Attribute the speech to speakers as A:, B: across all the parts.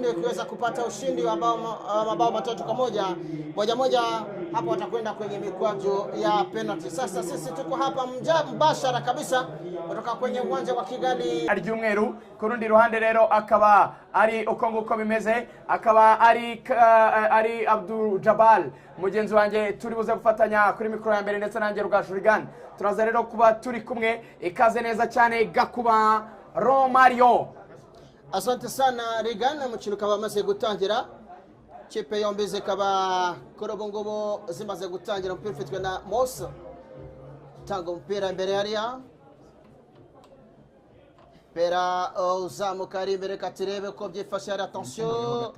A: Burundi kuweza kupata ushindi wa mabao matatu kwa moja. Moja hapo watakwenda kwenye mikwaju ya penalty. Sasa sisi tuko hapa mbashara kabisa kutoka kwenye uwanja wa Kigali.
B: Ry'umweru ku rundi ruhande rero akaba ari uko nguko bimeze, akaba ari Abdul Jabal mugenzi wanjye turi buze gufatanya kuri mikoro ya mbere ndetse nanjye Rugashurigan. Turaza rero kuba turi kumwe, ikaze neza cyane Gakuba Romario.
A: Asante sana Regan, umukino ukaba wamaze gutangira. Kipe yombi zikaba kuri ubu ngubu zimaze gutangira. Umupira ufitwe na Mosa, tanga umupira imbere hariya, pera uzamuka ari imbere katirebe ko byifashe. Hari attention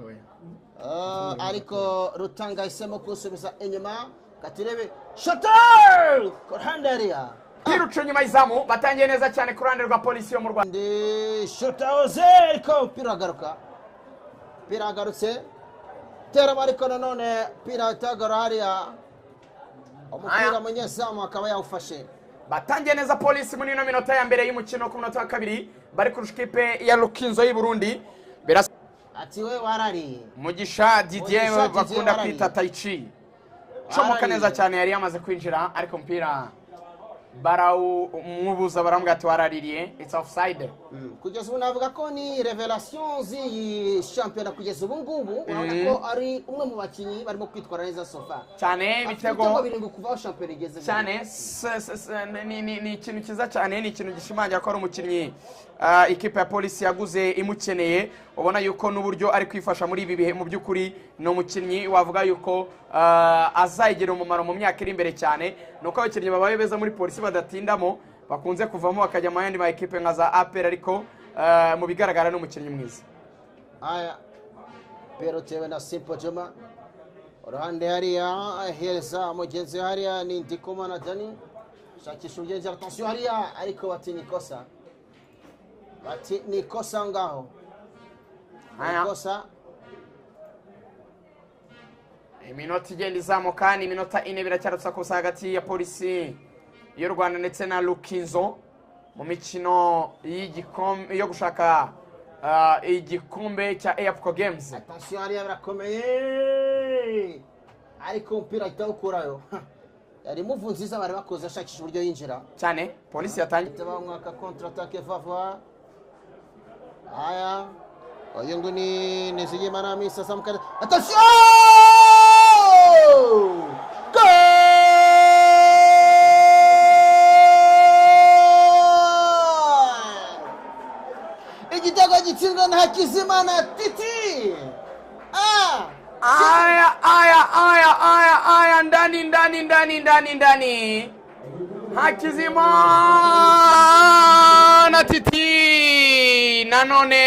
A: ariko Rutanga isemo kusubiza inyuma. Katirebe shooter korhande hariya,
B: Pirucho nyuma izamu batangiye neza cyane ku ruhande rwa polisi yo mu Rwanda.
A: Shooter ko piragaruka, piragarutse tera mariko nanone pira tagara hariya, umupira munyezamu akaba yawufashe.
B: Batangiye neza polisi muri ino minota ya mbere y'umukino ku munota wa kabiri, bari kurusha ikipe ya Rukinzo y'u Burundi.
A: Ati we warari
B: Mugisha Didier bakunda kwita Taichi, comoka neza cyane yari yamaze kwinjira ariko mpira barau mubuza barambwa ati waraririye, it's offside.
A: Kugeza ubu navuga ko ni revelation z'iyi championnat kugeza ubu ngubu. Urabona ko ari umwe mu bakinyi barimo kwitwara neza sofa
B: cyane, ibitego
A: birindwi kuva championnat igeze
B: cyane. Ni ikintu kiza cyane, ni ikintu gishimangira ko ari umukinnyi ikipe ya polisi yaguze imukeneye. Ubona yuko n'uburyo ari kwifasha muri ibi bihe mu by'ukuri no umukinnyi wavuga yuko azayigira umumaro mu myaka iri imbere cyane. Nuko abakinnyi babaye beza muri polisi badatindamo, bakunze kuvamo bakajya mu yandi ma ekipe nka za APR, ariko mu bigaragara n'umukinnyi mwiza.
A: Aya pero tewe na Simple Juma uruhande hariya, heza mugenzi hariya ni Ndikoma na Dani, shakisha ugenzi. Attention hariya ariko bati ni kosa ngaho, kosa.
B: Iminota igenda izamuka, ni iminota 4 biracyarutsa kusa hagati ya polisi y'u Rwanda ndetse na Rukinzo mu mikino y'igikombe yo gushaka igikombe cya AFCO Games.
A: Attention hariya birakomeye ariko umupira itawukurayo. Yari muvu nziza bari bakoze ashakisha uburyo yinjira
B: cyane. Polisi yatangiye
A: mwaka contre attaque vava. Aya oyo ngo ni Nizigimana Misa samukana. Attention goal! Igitego gitsinzwe na Hakizimana Titi.
B: Aya ndani Hakizimana Titi nanone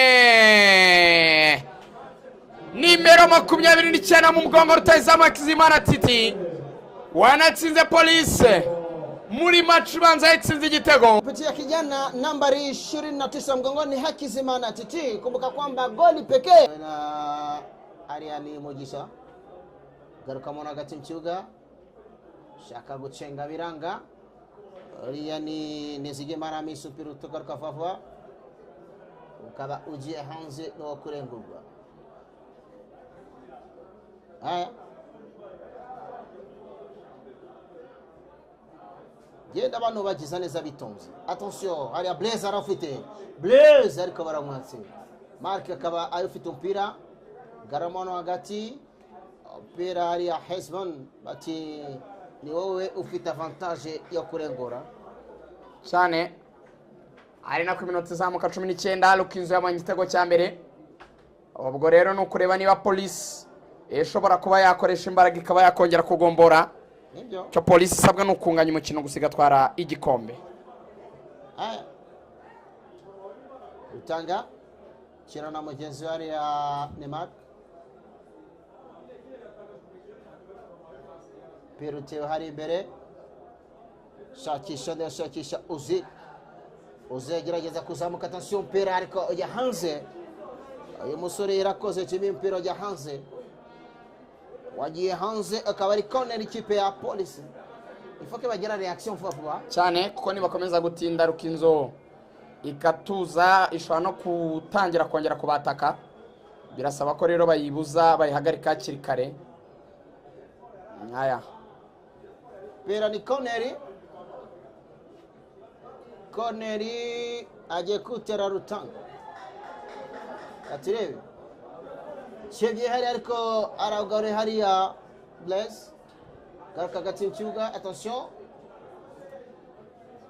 B: nimero 29 mu mgongo rutayizamu. Hakizimana Titi wanatsinze polisi muri match banza yatsinze igitego
A: kupitia kijana nambari 29 mgongoni Hakizimana Titi. Kumbuka kwamba goli pekee na Ariani Mugisha garuka mona hagati mkibuga shaka gucenga biranga. Ariani Nizigimana Misa umupira utugaruka vava ukaba ugiye hanze no kurengurwa. Aya genda abantu bagiza neza bitonze. Attention hariya Blaise arafite, Blaise ariko baramwatse. Mark akaba ayufite umupira garamono hagati, umupira hariya Hezbon bati ni wowe ufite avantage yo kurengura
B: cyane. Ari na ku minota zamuka 19 Rukinzo yabonye igitego cya mbere. Ubwo rero no kureba niba polisi ishobora kuba yakoresha imbaraga ikaba yakongera kugombora. Cyo polisi sabwa no kunganya umukino gusiga twara igikombe.
A: Rutanga kira na mugenzi wari ya Niba, Perute hari imbere shakisha Uzi gerageza kuzamuka. Attention mpira ariko ujya hanze. Uyu musore yarakoze cyane mpira ujya hanze, wagiye hanze akaba ari corner ikipe ya polisi. Ifoke bagira reaction vuba
B: cyane kuko nibakomeza gutinda Rukinzo ikatuza ishobora no kutangira kongera kubataka. birasaba ko rero bayibuza bayihagarika hakiri kare. Aya
A: pera ni corneri agiye kutera Rutanga atirebe chebye hari ariko aragare hariya Blaise garuka gati mcyuga. Attention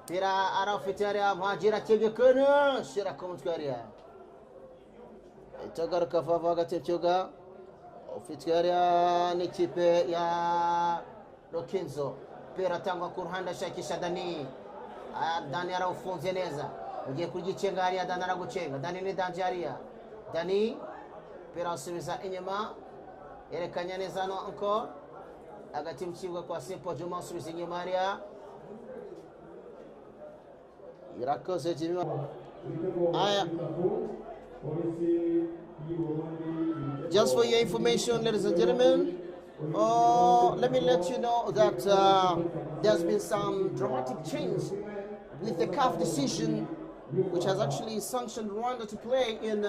A: pera arafite hariya Mhajira chebye kana shira kumutwe hariya itagaruka vava gati mcyuga ufite hariya n'ikipe ya Lokenzo. Pera tangwa ku ruhande ashakisha Dani. Dani arawufunze neza ugiye kuryicenga hariya. Dani aragucenga. Dani ni danje hariya. Dani pera asubiza inyuma yerekanya neza no encore agati mkibuga kwa Simple Juma asubiza inyuma hariya irakoze Jimmy. Aya just for your information, ladies and gentlemen, let me let you know that there's been some dramatic change with the CAF decision, which has actually sanctioned Rwanda to play in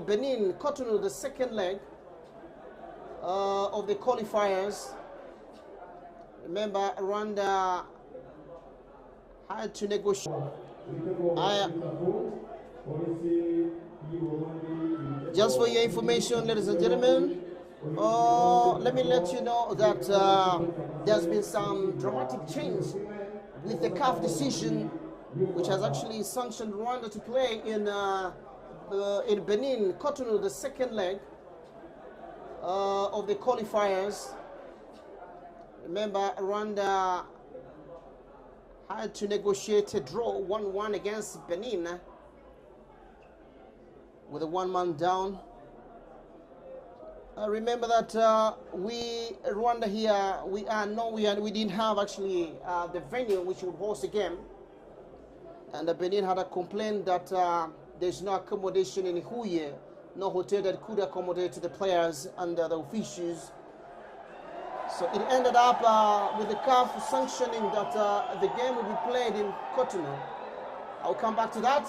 A: Benin, Cotonou, the second leg of the qualifiers. Remember, Rwanda had to negotiate. Just for your information, ladies and gentlemen, let me let you know that there's been some dramatic change with the CAF decision, which has actually sanctioned Rwanda to play in Benin, Cotonou, the second leg of the qualifiers. Remember, Rwanda had to negotiate a draw 1-1 against Benin with a one-man down. Remember that Rwanda here, we didn't have actually the venue which would host the game, and the Benin had a complaint that there's no accommodation in Huye, no hotel that could accommodate the players and the officials. So it ended up with the CAF sanctioning that the game will be played in Cotonou. I'll come back to that.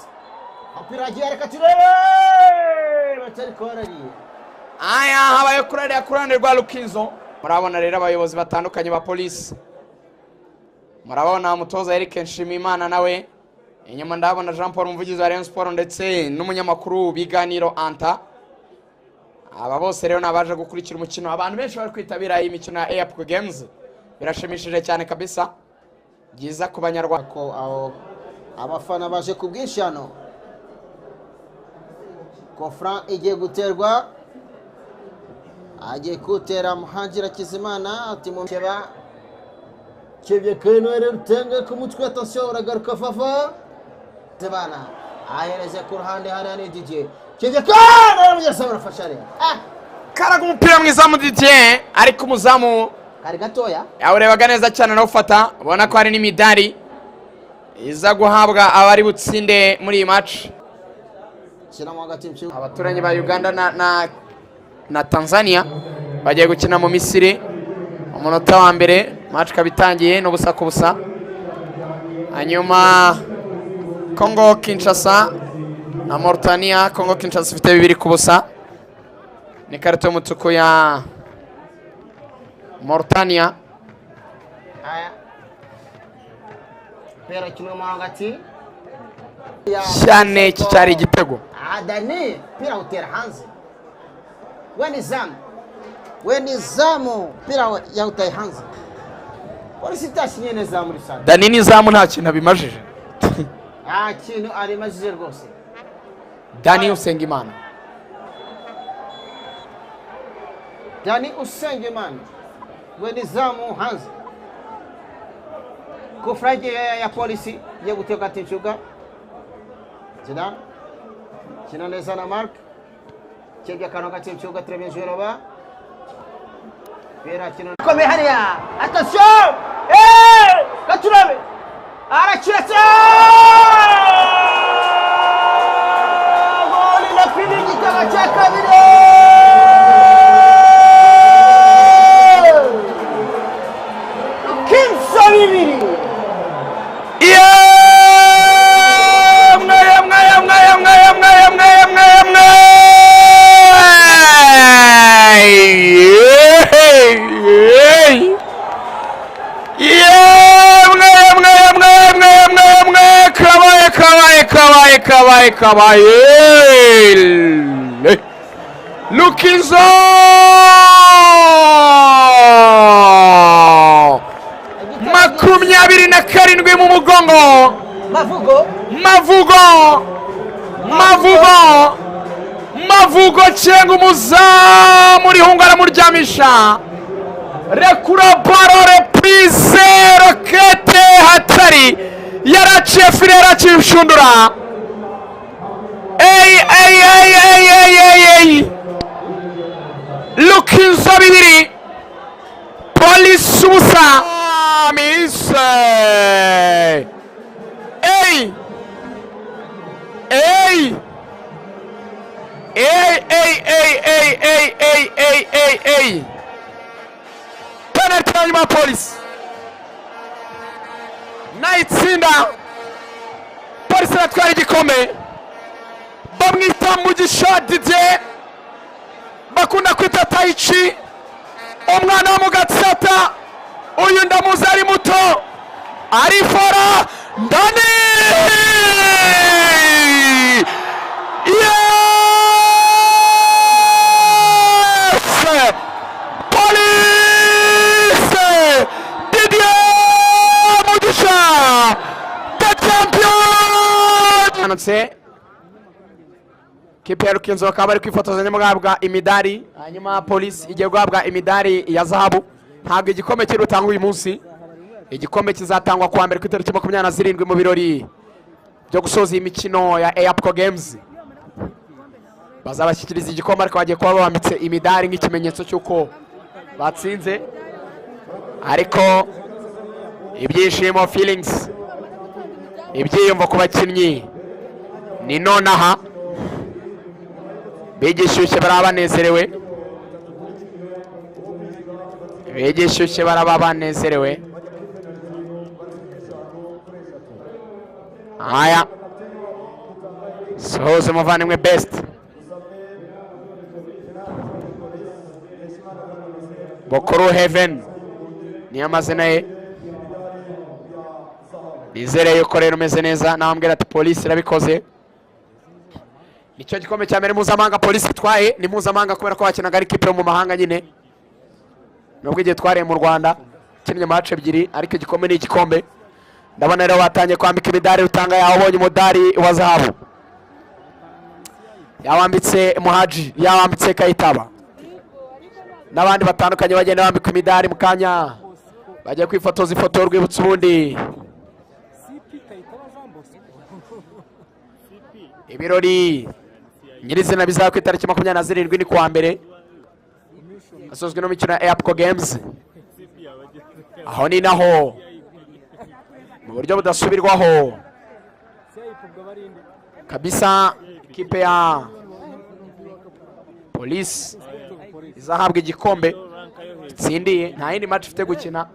B: aya habaye kurarira kurande rwa Lukinzo. Murabona rero abayobozi batandukanye ba polisi, murabona umutoza Eric Nshimimana nawe inyuma, ndabona Jean Paul umuvugizi wa Rayon Sport ndetse n'umunyamakuru biganiro Anta. Aba bose rero nabaje gukurikira umukino. Abantu benshi bari kwitabira iyi mikino ya Airport Games, birashimishije cyane kabisa, byiza ku banyarwanda
A: ko abafana baje kubwishano. Kofran igiye guterwa, agiye kutera Mhajira Kizimana ati mu cyeba cyebye kano rero Rutanga ku mutwe. Attention uragaruka Fafa Tebana ahereze ku ruhande hariya ni DJ cyebye kano munyasaba rafashare
B: karaga umupira mwiza mu DJ ariko umuzamu
A: kari gatoya
B: yawurebaga neza cyane no ufata. Ubona ko hari n'imidari iza guhabwa abari butsinde muri iyi match. Abaturanyi ba Uganda na Tanzania bagiye gukina mu Misiri. Umunota wa mbere match kabitangiye no busa ku busa. Hanyuma Congo Kinshasa na Mauritania. Congo Kinshasa ifite 2 ku busa. Ni karito y'umutuku ya Mauritania.
A: Aya pera kimwe mu hagati
B: cyane cyari igitego.
A: Dani pira utera hanze. When zamu pira ya utaye hanze. Polisi tashinye neza muri sana.
B: Dani ni zamu nta kintu abimajije.
A: Kintu ari majije rwose.
B: Dani Usengimana.
A: When zamu hanze. Ko frage ya polisi ya guteka tinshuga. Zidane kina neza na Mark cyebya kano gati mcyuga très bien joué là-bas. Pera kino kome hariya. Attention Gaturabe aracheza goli la pili gitaka cha kabiri. Kinsa bibiri
B: kabaye Lukinzo makumyabiri na karindwi mu mugongo. Mavugo cyangwa umuzamu rihunga aramuryamisha. Rekura baro reprise rokete hatari yaraciye fire yaraciye ushundura. Lukinzo bibiri polisi ubusa. Mise penalty nyuma polisi nayitsinda. Polisi natwara igikombe bamwita Mugisha Didier bakunda kwita Taichi umwana wo mu Gatsata. Uyu ndamuzi ari muto arifora ndani. Police Didier Mugisha the champion. Anotse kipe ya Lukinzo bakaba bari kwifotozanya mugahabwa imidari. Hanyuma polisi igiye guhabwa imidari ya zahabu. Ntabwo igikombe kirutangwa uyu munsi. Igikombe kizatangwa kuwa mbere ku itariki 27 mu birori byo gusoza imikino ya Airport Games. Bazabashyikiriza igikombe ariko bagiye kuba bambitse imidari nk'ikimenyetso cy'uko batsinze. Ariko ibyishimo feelings ibyiyumvo ku bakinnyi ni nonaha bigishyushye barabanezerewe. Bigishyushye barabanezerewe. Haya sohoze umuvandimwe best Bokoro Heaven ni amazina ye. Nizere yuko rero umeze neza. Nambwira ati polisi irabikoze. Nicyo gikombe cya mbere mpuzamahanga polisi itwaye. Ni mpuzamahanga kubera ko bakinaga ari kipe mu mahanga nyine. Nubwo igihe twariye mu Rwanda kinnye match ebyiri ariko igikombe ni igikombe. Ndabona rero batanye kwambika imidari rutanga yabonye umudari wa zahabu. Yawambitse Muhaji, yawambitse Kayitaba. N'abandi batandukanye bagenda bambika imidari mu kanya. Bagiye kwifotoza ifoto y'urwibutso ubundi. Ibirori nyirizina bizaba ku itariki 27 ni kuwa mbere. Asozwe no mikino ya Airport Games. Aho ni naho mu buryo budasubirwaho kabisa ikipe ya polisi izahabwa igikombe itsindiye. Nta yindi match ifite gukina,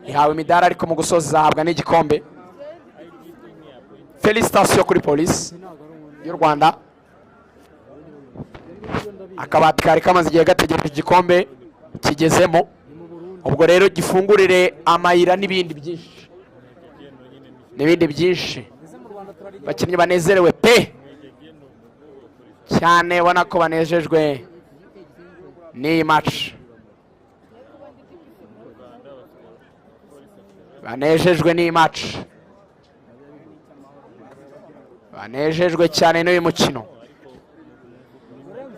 B: ihawe imidari ariko mu gusoza izahabwa n'igikombe. Felicitation kuri polisi y'u Rwanda. Akabati kari kamaze igihe gategereje igikombe kigezemo. Ubwo rero gifungurire amayira n'ibindi byinshi. Bakinnyi banezerewe pe cyane, ubona ko banejejwe n'iyi match. Banejejwe cyane n'uyu mukino.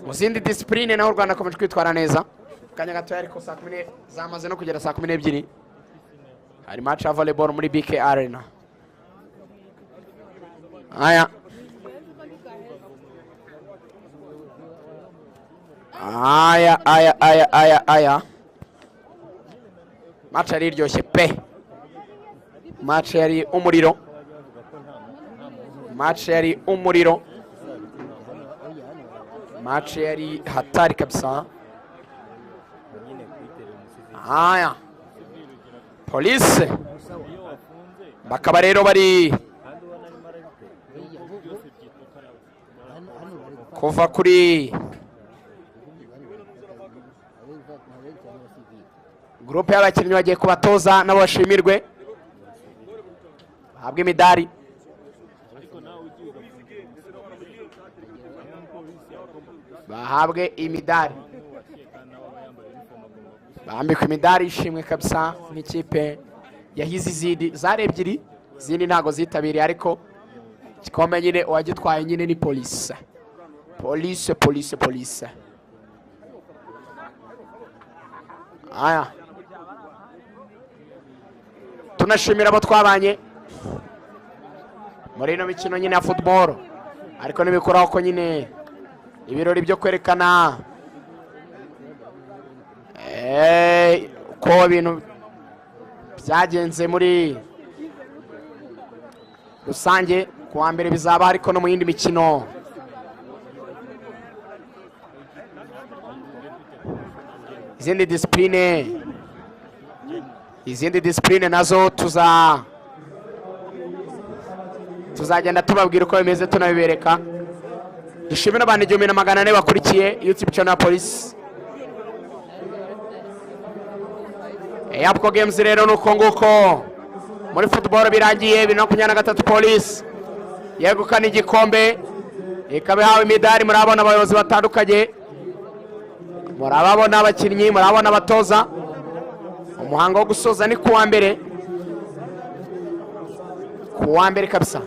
B: Mu zindi discipline naho u Rwanda akomeje kwitwara neza. Kanya gato ariko saa 10 zamaze no kugera saa 12. Hari match ya volleyball muri BK Arena. Aya match yari iryoshye pe. Match yari umuriro. Match yari hatari kabisa. Aya polisi bakaba rero bari kuva kuri groupe y'abakinnyi bagiye kubatoza nabo bashimirwe bahabwe imidari. bahabwe imidari, bambikwa imidari ishimwe kabisa n'ikipe yahize izindi zari ebyiri, izindi ntago zitabiriye, ariko igikombe nyine uwagitwaye nyine ni polisi. Aya, tunashimira abo twabanye muri ino mikino nyine ya football, ariko nibikuraho ko nyine ibirori byo kwerekana ko ibintu byagenze muri rusange kuwa mbere bizaba, ariko no mu yindi mikino izindi disipline nazo tuzagenda tubabwira uko bimeze tunabibereka. Dushimira abantu 1400 bakurikiye YouTube channel ya polisi. Yapko games rero nuko nguko muri football birangiye 2023 polisi yegukana igikombe, ikabihawe imidari. Murabona abayobozi batandukanye, murababona abakinnyi, murabona abatoza. Umuhango wo gusoza ni kuwa mbere kabisa.